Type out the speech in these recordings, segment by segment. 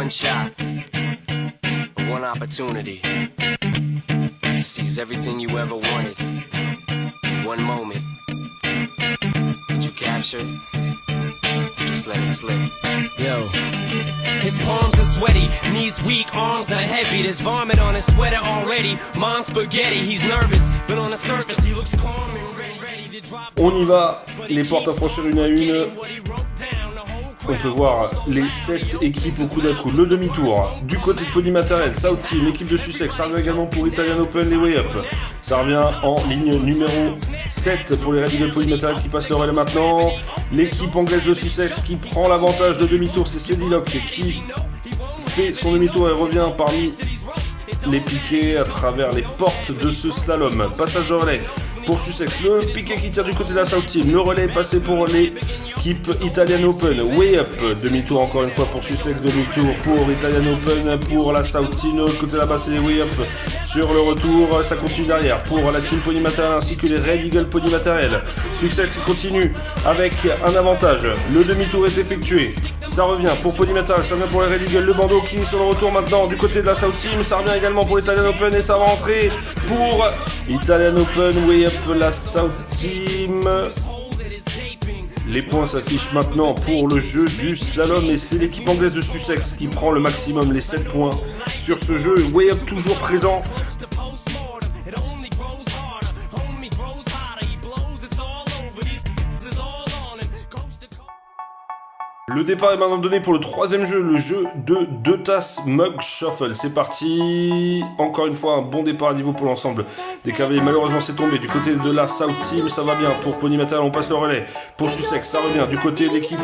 one shot, one opportunity to seize everything you ever wanted in one moment. Did you capture it? Just let it slip. Yo. His palms are sweaty, knees weak, arms are heavy. There's vomit on his sweater already. Mom's spaghetti, he's nervous, but on the surface he looks calm and ready to drop. On y va, les portes à franchir une à une. On peut voir les 7 équipes au coup d'un coup. Le demi-tour du côté de Pony Matériel, South Team, l'équipe de Sussex. Ça revient également pour Italian Open, les Way Up. Ça revient en ligne numéro 7 pour les Red Eagle Pony Matériel qui passent le relais maintenant. L'équipe anglaise de Sussex qui prend l'avantage de demi-tour, c'est Cédric qui fait son demi-tour et revient parmi les piquets à travers les portes de ce slalom. Passage de relais pour Sussex, le piquet qui tire du côté de la South Team, le relais est passé pour l'équipe Italian Open, Way Up, demi-tour encore une fois pour Sussex, demi-tour pour Italian Open, pour la South Team, de l'autre côté là-bas c'est les Way Up sur le retour, ça continue derrière pour la Team Pony Matériel ainsi que les Red Eagle Pony Matériel. Sussex qui continue avec un avantage, le demi-tour est effectué, ça revient pour Pony Matériel, ça revient pour les Red Eagle, le bandeau qui est sur le retour maintenant du côté de la South Team, ça revient également pour Italian Open et ça va entrer pour Italian Open, Way Up, la South Team. Les points s'affichent maintenant pour le jeu du slalom et c'est l'équipe anglaise de Sussex qui prend le maximum, les 7 points sur ce jeu. Way Up toujours présent. Le départ est maintenant donné pour le troisième jeu, le jeu de 2 tasses Mug Shuffle. C'est parti. Encore une fois, un bon départ à niveau pour l'ensemble des cavaliers. Malheureusement, c'est tombé. Du côté de la South Team, ça va bien. Pour Pony Matériel, on passe le relais. Pour Sussex, ça revient. Du côté de l'équipe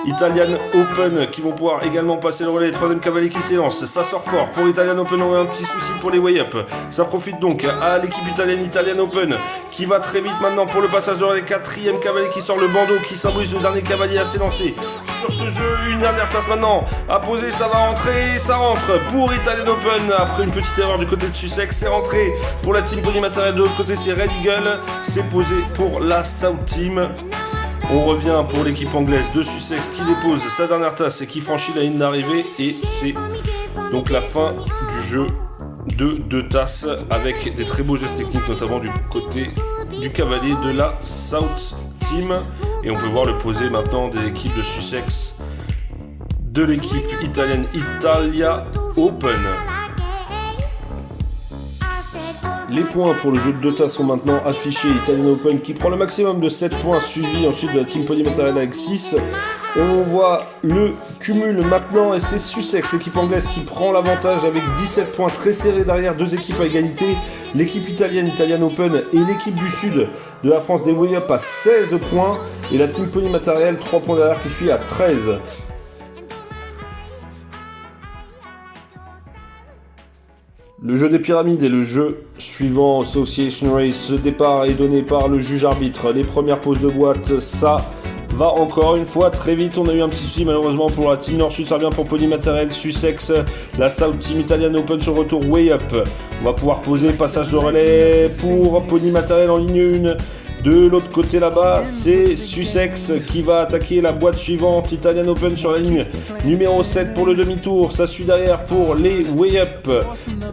Italian Open, qui vont pouvoir également passer le relais. Troisième cavalier qui s'élance. Ça sort fort. Pour Italian Open, on a un petit souci pour les Way Up. Ça profite donc à l'équipe italienne Italian Open, qui va très vite maintenant pour le passage de relais. Quatrième cavalier qui sort le bandeau, qui symbolise le dernier cavalier à s'élancer. Sur ce jeu, une dernière tasse maintenant à poser, ça va rentrer, ça rentre pour Italian Open après une petite erreur du côté de Sussex, c'est rentré pour la Team Pony Matériel, de l'autre côté c'est Red Eagle, c'est posé pour la South Team. On revient pour l'équipe anglaise de Sussex qui dépose sa dernière tasse et qui franchit la ligne d'arrivée et c'est donc la fin du jeu de 2 tasses avec des très beaux gestes techniques notamment du côté du cavalier de la South Team. Et on peut voir le posé maintenant des équipes de Sussex, de l'équipe italienne Italia Open. Les points pour le jeu de 2 tasses sont maintenant affichés. Italian Open qui prend le maximum de 7 points, suivi ensuite de la Team Pony Matériel avec 6. On voit le cumul maintenant et c'est Sussex, l'équipe anglaise qui prend l'avantage avec 17 points très serrés derrière, 2 équipes à égalité. L'équipe italienne, Italian Open et l'équipe du sud de la France des Way Up à 16 points. Et la Team Pony Matériel, 3 points derrière qui suit à 13. Le jeu des pyramides est le jeu suivant, Association Race. Ce départ est donné par le juge arbitre. Les premières pauses de boîte, ça va encore une fois très vite. On a eu un petit souci malheureusement pour la Team Nord-Sud. Ça revient pour Pony Matériel, Sussex, la South Team Italian Open sur retour Way Up. On va pouvoir poser passage de relais pour Pony Matériel en ligne 1. De l'autre côté là-bas, c'est Sussex qui va attaquer la boîte suivante. Italian Open sur la ligne numéro 7 pour le demi-tour. Ça suit derrière pour les Way Up.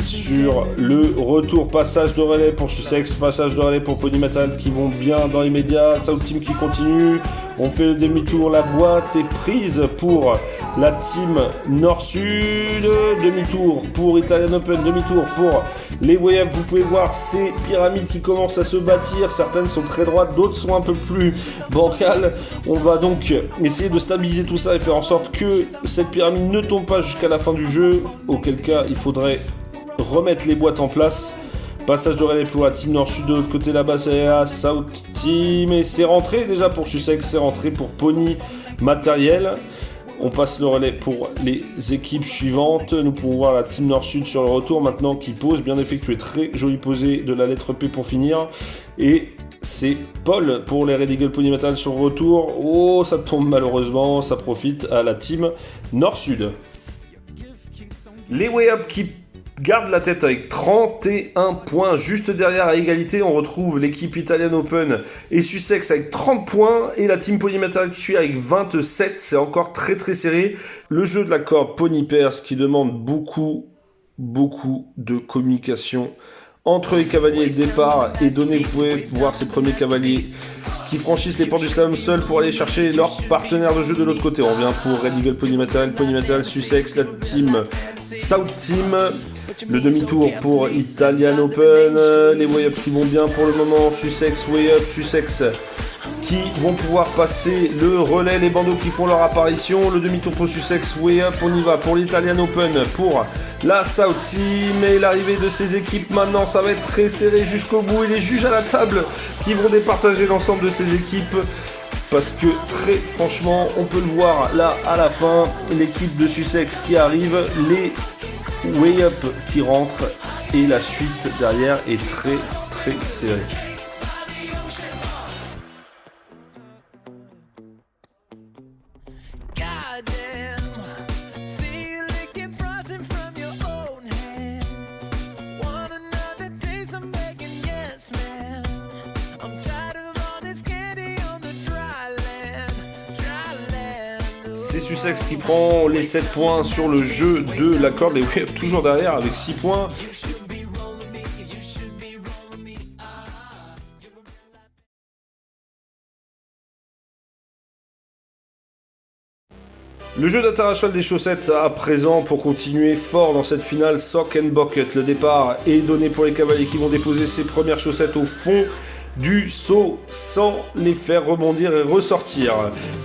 Sur le retour, passage de relais pour Sussex, passage de relais pour Pony Matériel qui vont bien dans les médias. South Team qui continue. On fait le demi-tour, la boîte est prise pour la Team Nord-Sud. Demi-tour pour Italian Open, demi-tour pour les Way Up. Vous pouvez voir ces pyramides qui commencent à se bâtir. Certaines sont très droites, d'autres sont un peu plus bancales. On va donc essayer de stabiliser tout ça et faire en sorte que cette pyramide ne tombe pas jusqu'à la fin du jeu. Auquel cas, il faudrait remettre les boîtes en place. Passage de relais pour la Team Nord-Sud, de l'autre côté là-bas c'est la South Team et c'est rentré déjà pour Sussex, c'est rentré pour Pony Matériel. On passe le relais pour les équipes suivantes. Nous pouvons voir la Team Nord-Sud sur le retour maintenant qui pose, bien effectué, très joli posé de la lettre P pour finir. Et c'est Paul pour les Red Eagle Pony Matériel sur le retour. Oh, ça tombe malheureusement, ça profite à la Team Nord-Sud. Les Way Up qui garde la tête avec 31 points. Juste derrière, à égalité, on retrouve l'équipe Italian Open et Sussex avec 30 points. Et la team Pony Material qui suit avec 27. C'est encore très très serré. Le jeu de la corde Pony Pairs qui demande beaucoup de communication entre les cavaliers et le départ. Et vous pouvez voir ces premiers cavaliers qui franchissent les portes du slalom seuls pour aller chercher leur partenaire de jeu de l'autre côté. On revient pour Red Eagle Pony Material, Sussex, la team South Team. Le demi-tour pour Italian Open, les way up qui vont bien pour le moment, Sussex, way up, Sussex qui vont pouvoir passer le relais, les bandeaux qui font leur apparition, le demi-tour pour Sussex, way up, on y va pour l'Italian Open, pour la South Team et l'arrivée de ces équipes maintenant, ça va être très serré jusqu'au bout et les juges à la table qui vont départager l'ensemble de ces équipes. Parce que très franchement, on peut le voir là à la fin, l'équipe de Sussex qui arrive, les way up qui rentrent et la suite derrière est très très serrée. C'est Sussex qui prend les 7 points sur le jeu de la corde, les way up toujours derrière avec 6 points. Le jeu d'atterrage des chaussettes à présent pour continuer fort dans cette finale Sock and Bucket. Le départ est donné pour les cavaliers qui vont déposer ces premières chaussettes au fond du saut sans les faire rebondir et ressortir.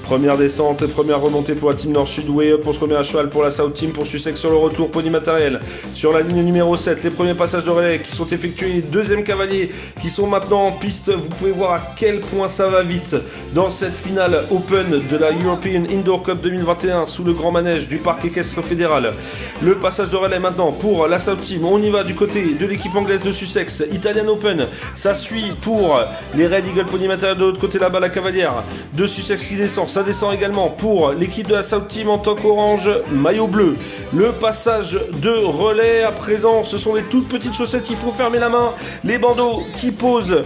Première descente et première remontée pour la team Nord-Sud, way up, on se remet à cheval pour la South Team, pour Sussex sur le retour, Pony Material sur la ligne numéro 7, les premiers passages de relais qui sont effectués, les deuxièmes cavaliers qui sont maintenant en piste, vous pouvez voir à quel point ça va vite dans cette finale Open de la European Indoor Cup 2021 sous le grand manège du parc équestre fédéral. Le passage de relais maintenant pour la South Team, on y va du côté de l'équipe anglaise de Sussex, Italian Open, ça suit pour les Red Eagle Pony Material de l'autre côté là-bas, la cavalière de Sussex qui descend, ça descend également pour l'équipe de la South Team en toque orange, maillot bleu. Le passage de relais à présent, ce sont des toutes petites chaussettes, il faut fermer la main, les bandeaux qui posent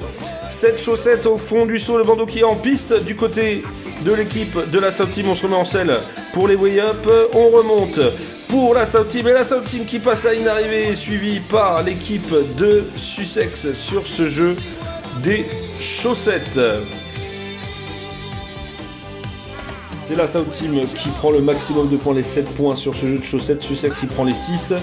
cette chaussette au fond du saut, le bandeau qui est en piste du côté de l'équipe de la South Team, on se remet en selle pour les way up, on remonte pour la South Team et la South Team qui passe la ligne d'arrivée suivie par l'équipe de Sussex sur ce jeu des chaussettes. C'est la South Team qui prend le maximum de points, les 7 points sur ce jeu de chaussettes. Sussex qui prend les 6.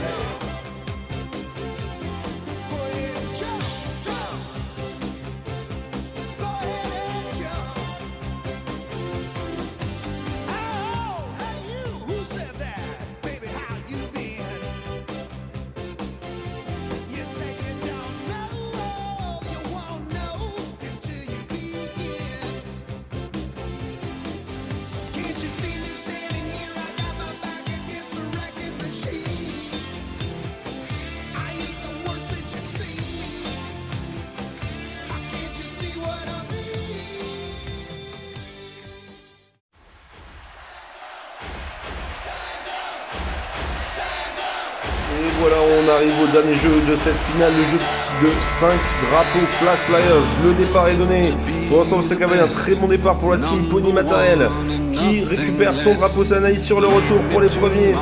Et voilà, on arrive au dernier jeu de cette finale, le jeu de 5 drapeaux Flag Flyers. Le départ est donné. Pour l'ensemble, c'est quand même un très bon départ pour la team Pony Material qui récupère son drapeau Sanaï sur le retour pour les premiers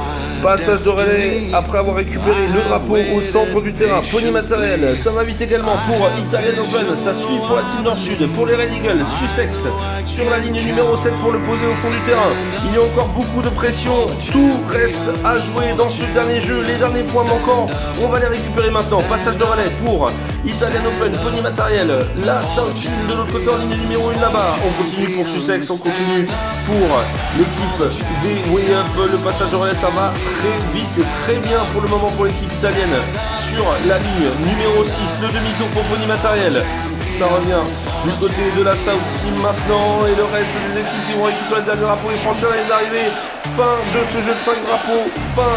passages de relais après avoir récupéré le drapeau au centre du terrain. Pony Material, ça va vite également pour Italian Open, ça suit pour la team Nord-Sud, pour les Red Eagle, Sussex sur la ligne numéro 7 pour le poser au fond du terrain. Il y a encore beaucoup de pression, tout reste à jouer dans ce dernier jeu, les derniers points manquants, on va les récupérer maintenant. Passage de relais pour Italian Open, Pony Material, la South Team de l'autre côté en ligne numéro 1 là-bas. On continue pour Sussex, on continue pour l'équipe des way up, le passage de relais ça va très vite et très bien pour le moment pour l'équipe italienne sur la ligne numéro 6, le demi-tour pour Pony Material. Ça revient du côté de la South Team maintenant et le reste des équipes qui vont récupérer le dernier drapeau et franchir la ligne d'arrivée. Fin de ce jeu de 5 drapeaux, fin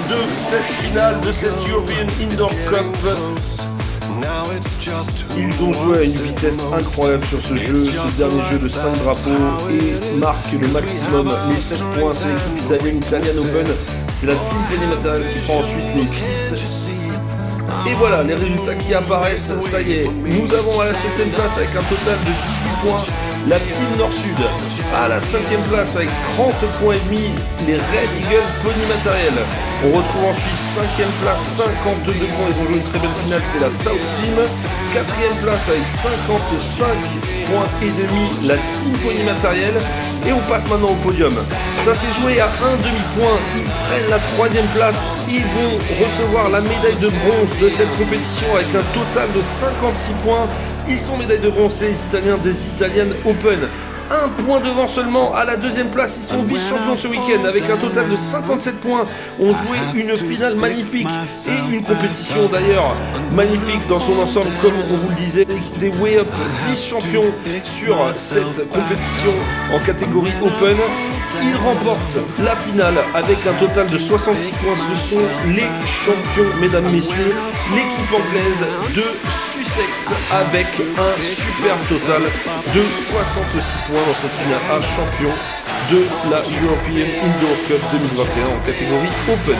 de cette finale de cette European Indoor Cup. Ils ont joué à une vitesse incroyable sur ce jeu, ce dernier jeu de 5 drapeaux et marquent le maximum, les 7 points. C'est l'équipe italienne, Italian Open, c'est la team Pony Material qui prend ensuite les 6 Et voilà, les résultats qui apparaissent, ça y est. Nous avons à la 7ème place avec un total de 18 points la Team Nord-Sud. À la 5ème place avec 30 points et demi, les Red Eagle Pony Matériel. On retrouve ensuite 5ème place, 52 points, ils ont joué une très belle finale, c'est la South Team. 4ème place avec 55 points et demi, la Team Pony Matériel. Et on passe maintenant au podium. Ça s'est joué à un demi-point, ils prennent la 3ème place, ils vont recevoir la médaille de bronze de cette compétition avec un total de 56 points. Ils sont médailles de bronze, les Italiens des Italian Open. Un point devant seulement à la 2ème place, ils sont vice-champions ce week-end avec un total de 57 points. On joué une finale magnifique et une compétition d'ailleurs magnifique dans son ensemble, comme on vous le disait. Des Way Up vice-champions sur cette compétition en catégorie Open. Ils remportent la finale avec un total de 66 points. Ce sont les champions, mesdames, messieurs. L'équipe anglaise de Sussex avec un super total de 66 points dans cette finale A, champion de la European Indoor Cup 2021 en catégorie Open.